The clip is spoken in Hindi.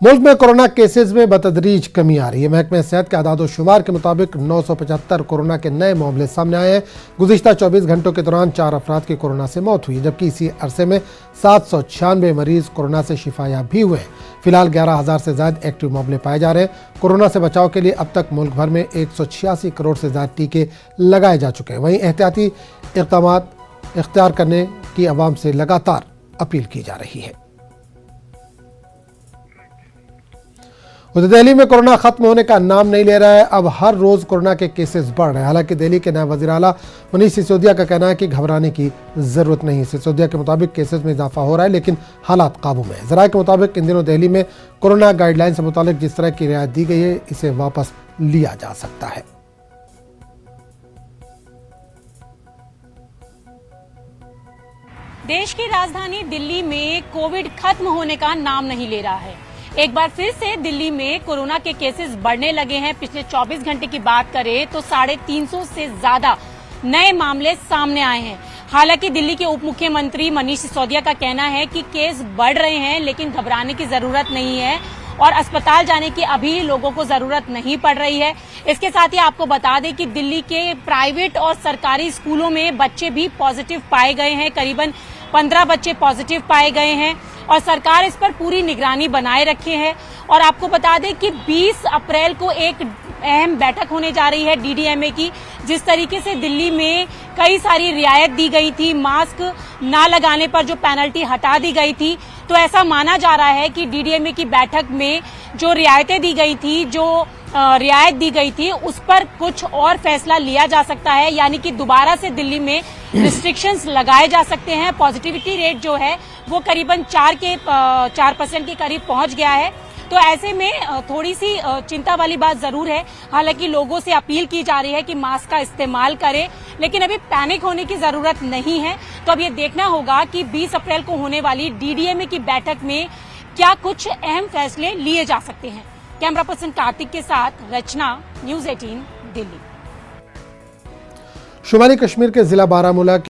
मुल्क में कोरोना केसेस में बतदरीज कमी आ रही है। महकमे सेहत के आदाद शुमार के मुताबिक 975 कोरोना के नए मामले सामने आए हैं। गुज़िश्ता 24 घंटों के दौरान 4 अफराद की कोरोना से मौत हुई, जबकि इसी अरसे में 796 मरीज कोरोना से शिफायाब भी हुए। फिलहाल 11,000 से ज्यादा एक्टिव मामले पाए जा रहे हैं। कोरोना से बचाव के लिए अब तक मुल्क भर में 186 करोड़ से ज्यादा टीके लगाए जा चुके हैं। वहीं एहतियाती इक़दाम इख्तियार करने की अवाम से लगातार अपील की जा रही है। उधर दिल्ली में कोरोना खत्म होने का नाम नहीं ले रहा है। अब हर रोज कोरोना के केसेस बढ़ रहे हैं। हालांकि दिल्ली के नायब वज़ीर आला मनीष सिसोदिया का कहना है कि घबराने की जरूरत नहीं। सिसोदिया के मुताबिक केसेस में इजाफा हो रहा है, लेकिन हालात काबू में है। ज़राए के मुताबिक इन दिनों दिल्ली में कोरोना गाइडलाइन से मुतालिक जिस तरह की रियायत दी गई है, इसे वापस लिया जा सकता है। देश की राजधानी दिल्ली में कोविड खत्म होने का नाम नहीं ले रहा है। एक बार फिर से दिल्ली में कोरोना के केसेस बढ़ने लगे हैं। पिछले 24 घंटे की बात करें तो 350 से ज्यादा नए मामले सामने आए हैं। हालांकि दिल्ली के उप मुख्यमंत्री मनीष सिसोदिया का कहना है कि केस बढ़ रहे हैं, लेकिन घबराने की जरूरत नहीं है और अस्पताल जाने की अभी लोगों को जरूरत नहीं पड़ रही है। इसके साथ ही आपको बता दें कि दिल्ली के प्राइवेट और सरकारी स्कूलों में बच्चे भी पॉजिटिव पाए गए हैं। करीबन 15 बच्चे पॉजिटिव पाए गए हैं और सरकार इस पर पूरी निगरानी बनाए रखे है। और आपको बता दें कि 20 अप्रैल को एक अहम बैठक होने जा रही है डीडीएमए की। जिस तरीके से दिल्ली में कई सारी रियायत दी गई थी, मास्क ना लगाने पर जो पेनल्टी हटा दी गई थी, तो ऐसा माना जा रहा है कि डीडीएमए की बैठक में जो रियायतें दी गई थी, जो रियायत दी गई थी, उस पर कुछ और फैसला लिया जा सकता है। यानी कि दोबारा से दिल्ली में रिस्ट्रिक्शंस लगाए जा सकते हैं। पॉजिटिविटी रेट जो है वो करीबन 4% के करीब पहुंच गया है। तो ऐसे में थोड़ी सी चिंता वाली बात जरूर है। हालांकि लोगों से अपील की जा रही है कि मास्क का इस्तेमाल करें, लेकिन अभी पैनिक होने की जरूरत नहीं है। तो अब ये देखना होगा कि 20 अप्रैल को होने वाली डीडीएमए की बैठक में क्या कुछ अहम फैसले लिए जा सकते हैं। कैमरा पर्सन कार्तिक के साथ रचना, न्यूज़ 18 दिल्ली। शुमाली कश्मीर के जिला बारामूला